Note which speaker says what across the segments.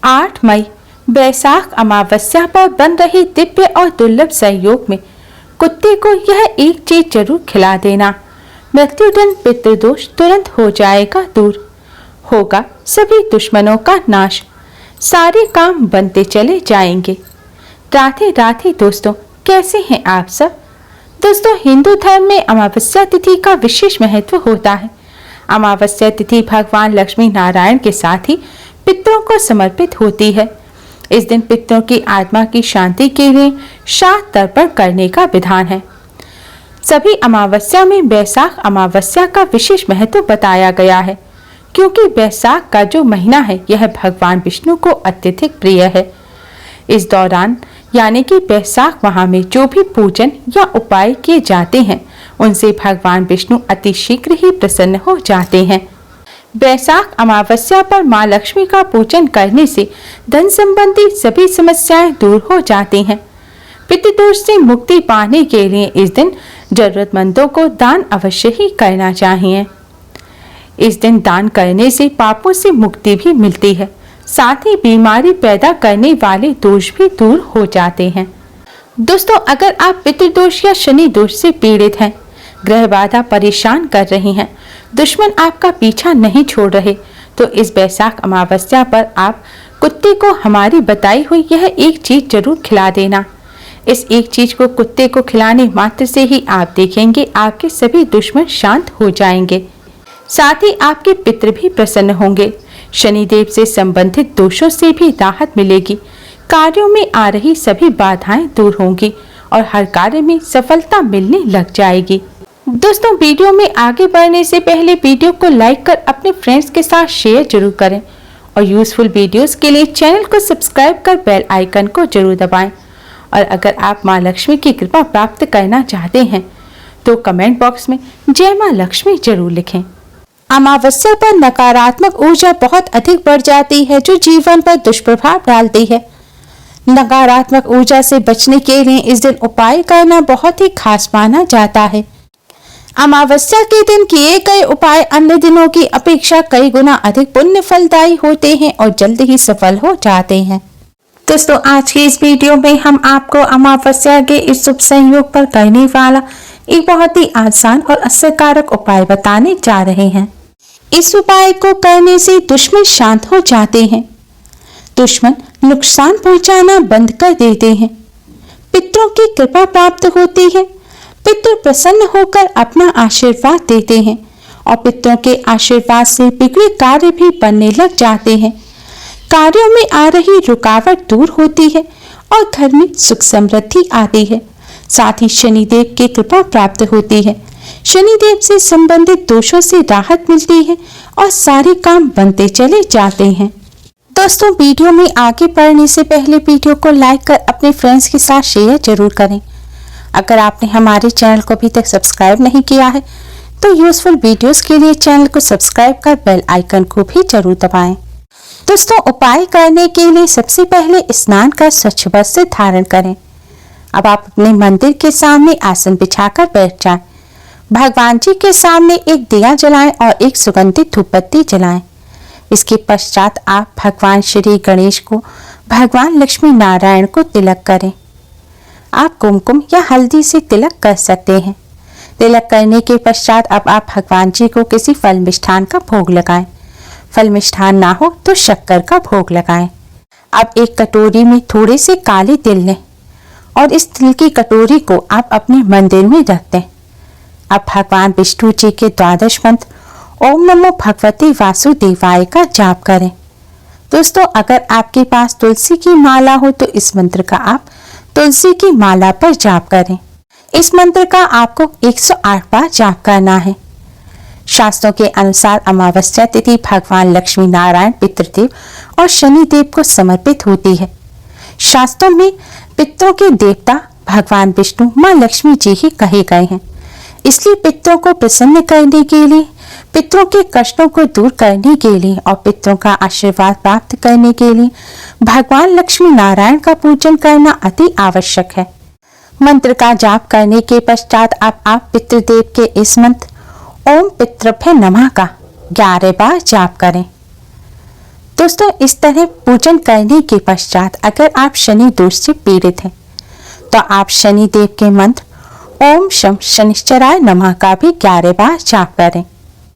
Speaker 1: 8 मई बैसाख अमावस्या पर बन रही दिव्य और दुर्लभ संयोग में कुत्ते को यह एक चीज जरूर खिला देना। मृत्युदंड पितृदोष तुरंत हो जाएगा दूर, होगा सभी दुश्मनों का नाश, सारे काम बनते चले जाएंगे। राधे राधे दोस्तों, कैसे हैं आप सब। दोस्तों, हिंदू धर्म में अमावस्या तिथि का विशेष महत्व होता है। अमावस्या तिथि भगवान लक्ष्मी नारायण के साथ ही पितरों को समर्पित होती है। इस दिन पितरों की आत्मा की शांति के लिए श्राद्ध तर्पण करने का विधान है। सभी अमावस्या में बैसाख अमावस्या का विशेष महत्व बताया गया है, क्योंकि बैसाख का जो महीना है यह भगवान विष्णु को अत्यधिक प्रिय है। इस दौरान यानी कि बैसाख माह में जो भी पूजन या उपाय किए जाते हैं उनसे भगवान विष्णु अति शीघ्र ही प्रसन्न हो जाते हैं। बैसाख अमावस्या पर मां लक्ष्मी का पूजन करने से धन संबंधी सभी समस्याएं दूर हो जाती हैं। पितृदोष से मुक्ति पाने के लिए इस दिन जरूरतमंदों को दान अवश्य ही करना चाहिए। इस दिन दान करने से पापों से मुक्ति भी मिलती है, साथ ही बीमारी पैदा करने वाले दोष भी दूर हो जाते हैं। दोस्तों, अगर आप पितृदोष या शनि दोष से पीड़ित हैं, ग्रह बाधा परेशान कर रही हैं, दुश्मन आपका पीछा नहीं छोड़ रहे, तो इस बैसाख अमावस्या पर आप कुत्ते को हमारी बताई हुई यह एक चीज जरूर खिला देना। इस एक चीज को कुत्ते को खिलाने मात्र से ही आप देखेंगे आपके सभी दुश्मन शांत हो जाएंगे, साथ ही आपके पितृ भी प्रसन्न होंगे। शनिदेव से संबंधित दोषों से भी राहत मिलेगी, कार्यों में आ रही सभी बाधाएं दूर होंगी और हर कार्य में सफलता मिलने लग जाएगी। दोस्तों, वीडियो में आगे बढ़ने से पहले वीडियो को लाइक कर अपने फ्रेंड्स के साथ शेयर जरूर करें और यूजफुल वीडियोस के लिए चैनल को सब्सक्राइब कर बेल आइकन को जरूर दबाएं। और अगर आप मां लक्ष्मी की कृपा प्राप्त करना चाहते हैं तो कमेंट बॉक्स में जय मां लक्ष्मी जरूर लिखें। अमावस्या पर नकारात्मक ऊर्जा बहुत अधिक बढ़ जाती है, जो जीवन पर दुष्प्रभाव डालती है। नकारात्मक ऊर्जा से बचने के लिए इस दिन उपाय करना बहुत ही खास माना जाता है। अमावस्या के दिन किए गए उपाय अन्य दिनों की अपेक्षा कई गुना अधिक पुण्य फलदायी होते हैं और जल्द ही सफल हो जाते हैं। दोस्तों, आज की इस वीडियो में हम आपको अमावस्या के इस शुभ संयोग पर करने वाला एक बहुत ही आसान और असरकारक उपाय बताने जा रहे हैं। इस उपाय को करने से दुश्मन शांत हो जाते हैं, दुश्मन नुकसान पहुंचाना बंद कर देते हैं, पितरों की कृपा प्राप्त होती है, पितृ प्रसन्न होकर अपना आशीर्वाद देते हैं और पितरों के आशीर्वाद से बिगड़े कार्य भी बनने लग जाते हैं। कार्यों में आ रही रुकावट दूर होती है और घर में सुख समृद्धि आती है, साथ ही शनिदेव की कृपा प्राप्त होती है। शनिदेव से संबंधित दोषों से राहत मिलती है और सारे काम बनते चले जाते हैं। दोस्तों, वीडियो में आगे बढ़ने से पहले वीडियो को लाइक कर अपने फ्रेंड्स के साथ शेयर जरूर करें। अगर आपने हमारे चैनल को अभी तक सब्सक्राइब नहीं किया है तो यूजफुल वीडियोस के लिए चैनल को सब्सक्राइब कर बेल आइकन को भी जरूर दबाएं। दोस्तों, उपाय करने के लिए सबसे पहले स्नान कर स्वच्छ वस्त्र धारण करें। अब आप अपने मंदिर के सामने आसन बिछाकर बैठ जाएं। भगवान जी के सामने एक दिया जलाएं और एक सुगंधित धूपबत्ती जलाएं। इसके पश्चात आप भगवान श्री गणेश को, भगवान लक्ष्मी नारायण को तिलक करें। आप कुमकुम या हल्दी से तिलक कर सकते हैं। तिलक करने के पश्चात अब आप भगवान जी को किसी फल मिष्ठान का भोग लगाएं। फल मिष्ठान ना हो तो शक्कर का भोग लगाएं। अब एक कटोरी में थोड़े से काले तिल लें और इस तिल की कटोरी को आप अपने मंदिर में रख दें। अब भगवान विष्णु जी के द्वादश मंत्र ओम नमो भगवते वासुदेवाय का जाप करें। दोस्तों, अगर आपके पास तुलसी की माला हो तो इस मंत्र का आप तुलसी की माला पर जाप करें। इस मंत्र का आपको 108 बार जाप करना है। शास्त्रों के अनुसार अमावस्या तिथि भगवान लक्ष्मी नारायण, पितृदेव और शनिदेव को समर्पित होती है। शास्त्रों में पितरों के देवता भगवान विष्णु मां लक्ष्मी जी ही कहे गए हैं। इसलिए पितरों को प्रसन्न करने के लिए, पितरों के कष्टों को दूर करने के लिए और पितरों का आशीर्वाद प्राप्त करने के लिए भगवान लक्ष्मी नारायण का पूजन करना अति आवश्यक है। मंत्र का जाप करने के पश्चात आप पितृदेव के इस मंत्र ओम पितृभ्य नमः का 11 बार जाप करें। दोस्तों, इस तरह पूजन करने के पश्चात अगर आप शनि दोष से पीड़ित हैं तो आप शनि देव के मंत्र ओम शम शनिश्चराय नमः का भी 11 बार जाप करें।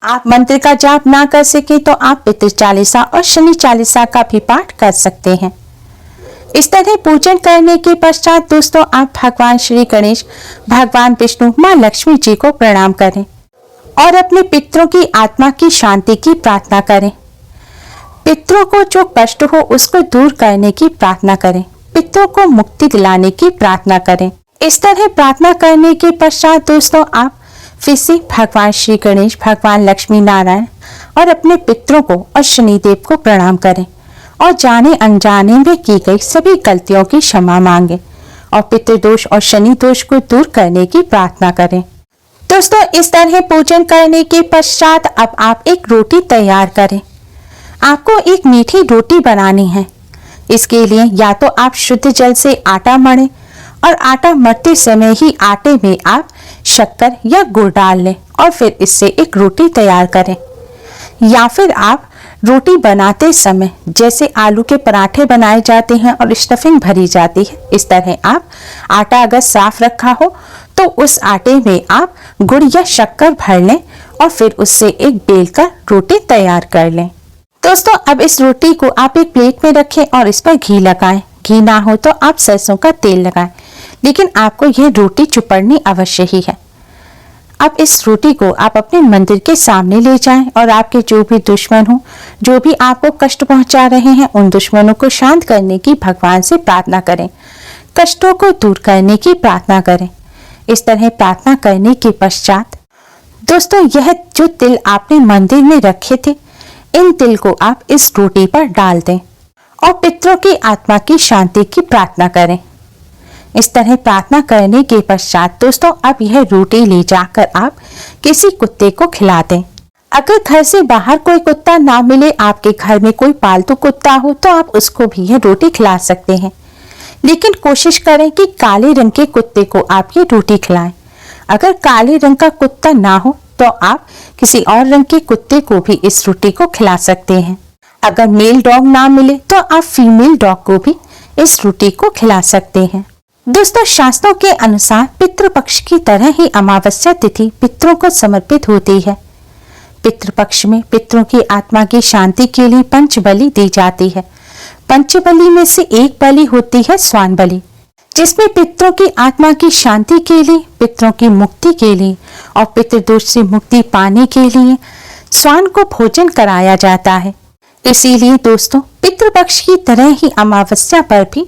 Speaker 1: आप मंत्र का जाप ना कर सके तो आप पितृ चालीसा और शनि चालीसा का भी पाठ कर सकते हैं। इस तरह पूजन करने के पश्चात दोस्तों आप भगवान श्री गणेश, भगवान विष्णु, माँ लक्ष्मी जी को प्रणाम करें और अपने पितरों की आत्मा की शांति की प्रार्थना करें। पितरों को जो कष्ट हो उसको दूर करने की प्रार्थना करें, पितरों को मुक्ति दिलाने की प्रार्थना करें। इस तरह प्रार्थना करने के पश्चात दोस्तों आप फिर से भगवान श्री गणेश, भगवान लक्ष्मी नारायण और अपने पितरों को और शनिदेव को प्रणाम करें और जाने अनजाने में की गई सभी गलतियों की क्षमा मांगे और पितृदोष और शनि दोष को दूर करने की प्रार्थना करें। दोस्तों, इस तरह पूजन करने के पश्चात अब आप एक रोटी तैयार करें। आपको एक मीठी रोटी बनानी है। इसके लिए या तो आप शुद्ध जल से आटा मढ़ें और आटा मढ़ते समय ही आटे में आप शक्कर या गुड़ डाल लें और फिर इससे एक रोटी तैयार करें। या फिर आप रोटी बनाते समय जैसे आलू के पराठे बनाए जाते हैं और स्टफिंग भरी जाती है, इस तरह आप आटा अगर साफ रखा हो तो उस आटे में आप गुड़ या शक्कर भर लें और फिर उससे एक बेलकर रोटी तैयार कर लें। दोस्तों, अब इस रोटी को आप एक प्लेट में रखें और इस पर घी लगाएं। घी ना हो तो आप सरसों का तेल लगाएं, लेकिन आपको यह रोटी चुपड़नी अवश्य ही है। अब इस रोटी को आप अपने मंदिर के सामने ले जाएं और आपके जो भी दुश्मन हो, जो भी आपको कष्ट पहुंचा रहे हैं, उन दुश्मनों को शांत करने की भगवान से प्रार्थना करें, कष्टों को दूर करने की प्रार्थना करें। इस तरह प्रार्थना करने के पश्चात दोस्तों यह जो तिल आपने मंदिर में रखे थे, इन तिल को आप इस रोटी पर डाल दें और पितरों की आत्मा की शांति की प्रार्थना करें। इस तरह प्रार्थना करने के पश्चात दोस्तों अब यह रोटी ले जाकर आप किसी कुत्ते को खिला दें। अगर घर से बाहर कोई कुत्ता ना मिले, आपके घर में कोई पालतू कुत्ता हो, तो आप उसको भी यह रोटी खिला सकते हैं, लेकिन कोशिश करें कि काले रंग के कुत्ते को आप ये रोटी खिलाएं। अगर काले रंग का कुत्ता ना हो तो आप किसी और रंग के कुत्ते को भी इस रोटी को खिला सकते हैं। अगर मेल डॉग ना मिले तो आप फीमेल डॉग को भी इस रोटी को खिला सकते हैं। दोस्तों, शास्त्रों के अनुसार पितृपक्ष की तरह ही अमावस्या तिथि पितरों को समर्पित होती है। पितृपक्ष में पितरों की आत्मा की शांति के लिए पंच बलि दी जाती है। पंच बलि में से एक बलि होती है स्वान बलि, जिसमें पितरों की आत्मा की शांति के लिए, पितरों की मुक्ति के लिए और पितृदोष से मुक्ति पाने के लिए स्वान को भोजन कराया जाता है। इसीलिए दोस्तों पितृपक्ष की तरह ही अमावस्या पर भी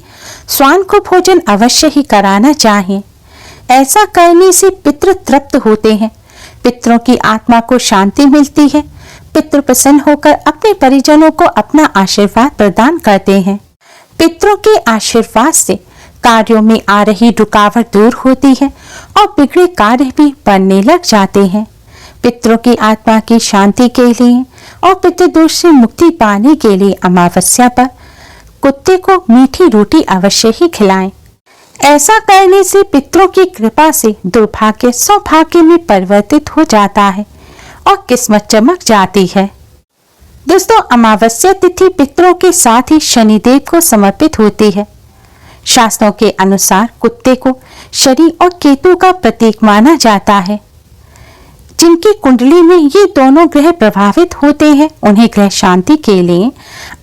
Speaker 1: स्वान को भोजन अवश्य ही कराना चाहिए। ऐसा करने से पितृ तृप्त होते हैं, पितरों की आत्मा को शांति मिलती है, पितृ प्रसन्न होकर अपने परिजनों को अपना आशीर्वाद प्रदान करते हैं। पितरों के आशीर्वाद से कार्यों में आ रही रुकावट दूर होती है और बिगड़े कार्य भी बनने लग जाते हैं। पितरों की आत्मा की शांति के लिए और पितृदोष से मुक्ति पाने के लिए अमावस्या पर कुत्ते को मीठी रोटी अवश्य ही खिलाएं। ऐसा करने से पितरों की कृपा से दुर्भाग्य सौभाग्य में परिवर्तित हो जाता है और किस्मत चमक जाती है। दोस्तों, अमावस्या तिथि पितरों के साथ ही शनिदेव को समर्पित होती है। शास्त्रों के अनुसार कुत्ते को शनि और केतु का प्रतीक माना जाता है। जिनकी कुंडली में ये दोनों ग्रह प्रभावित होते हैं, उन्हें ग्रह शांति के लिए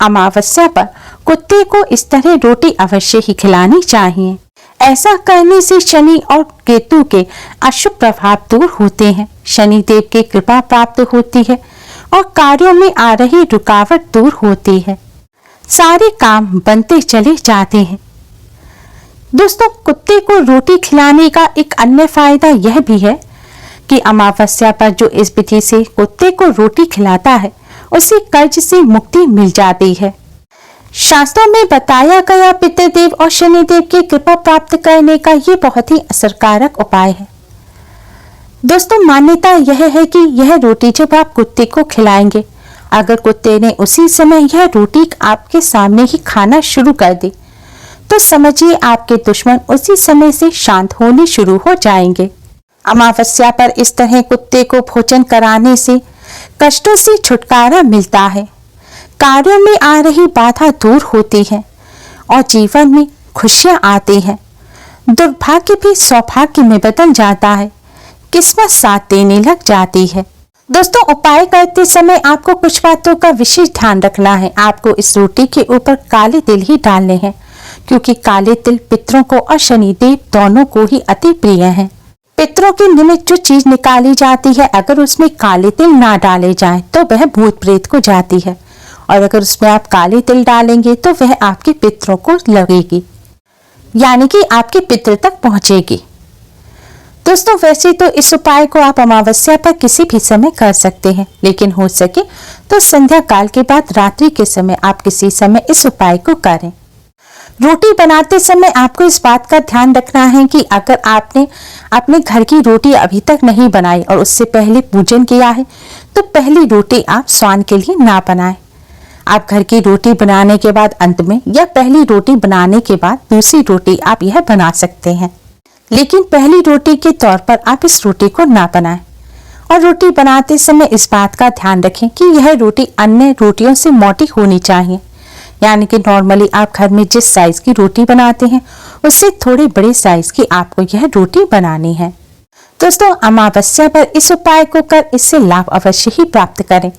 Speaker 1: अमावस्या पर कुत्ते को इस तरह रोटी अवश्य ही खिलानी चाहिए। ऐसा करने से शनि और केतु के अशुभ प्रभाव दूर होते हैं, शनिदेव की कृपा प्राप्त होती है और कार्यों में आ रही रुकावट दूर होती है, सारे काम बनते चले जाते हैं। दोस्तों, कुत्ते को रोटी खिलाने का एक अन्य फायदा यह भी है कि अमावस्या पर जो इस विधि से कुत्ते को रोटी खिलाता है, उसे कर्ज से मुक्ति मिल जाती है। शास्त्रों में बताया गया पितृदेव और शनिदेव की कृपा प्राप्त करने का ये बहुत ही असरकारक उपाय है। दोस्तों, मान्यता यह है कि यह रोटी जब आप कुत्ते को खिलाएंगे, अगर कुत्ते ने उसी समय यह रोटी आपके सामने ही खाना शुरू कर दी, तो समझिए आपके दुश्मन उसी समय से शांत होने शुरू हो जाएंगे। अमावस्या पर इस तरह कुत्ते को भोजन कराने से कष्टों से छुटकारा मिलता है, कार्यों में आ रही बाधा दूर होती है और जीवन में खुशियां आती हैं। दुर्भाग्य भी सौभाग्य में बदल जाता है, किस्मत साथ देने लग जाती है। दोस्तों, उपाय करते समय आपको कुछ बातों का विशेष ध्यान रखना है। आपको इस रोटी के ऊपर काले तिल ही डालने हैं, क्योंकि काले तिल पितरों को और शनिदेव दोनों को ही अति प्रिय हैं। पितरों के निमित्त जो चीज निकाली जाती है, अगर उसमें काले तिल ना डाले जाएं तो वह भूत प्रेत को जाती है, और अगर उसमें आप काले तिल डालेंगे तो वह आपके पितरों को लगेगी, यानी कि आपके पितृ तक पहुंचेगी। दोस्तों, वैसे तो इस उपाय को आप अमावस्या पर किसी भी समय कर सकते हैं, लेकिन हो सके तो संध्या काल के बाद रात्रि के समय आप किसी समय इस उपाय को करें। रोटी बनाते समय आपको इस बात का ध्यान रखना है कि अगर आपने अपने घर की रोटी अभी तक नहीं बनाई और उससे पहले पूजन किया है, तो पहली रोटी आप स्वान के लिए ना बनाएं। आप घर की रोटी बनाने के बाद अंत में, या पहली रोटी बनाने के बाद दूसरी रोटी आप यह बना सकते हैं, लेकिन पहली रोटी के तौर पर आप इस रोटी को ना बनाएं। और रोटी बनाते समय इस बात का ध्यान रखें कि यह रोटी अन्य रोटियों से मोटी होनी चाहिए, यानी कि नॉर्मली आप घर में जिस साइज की रोटी बनाते हैं उससे थोड़ी बड़े साइज की आपको यह रोटी बनानी है। दोस्तों, अमावस्या पर इस उपाय को कर इससे लाभ अवश्य ही प्राप्त करें।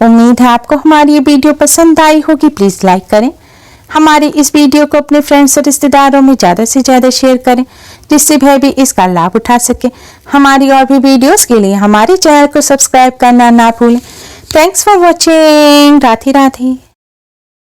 Speaker 1: उम्मीद है आपको हमारी ये वीडियो पसंद आई होगी। प्लीज लाइक करें, हमारी इस वीडियो को अपने फ्रेंड्स और रिश्तेदारों में ज़्यादा से ज़्यादा शेयर करें, जिससे वह भी इसका लाभ उठा सके। हमारी और भी वीडियोस के लिए हमारे चैनल को सब्सक्राइब करना ना भूलें। Thanks for watching. Radhe Radhe.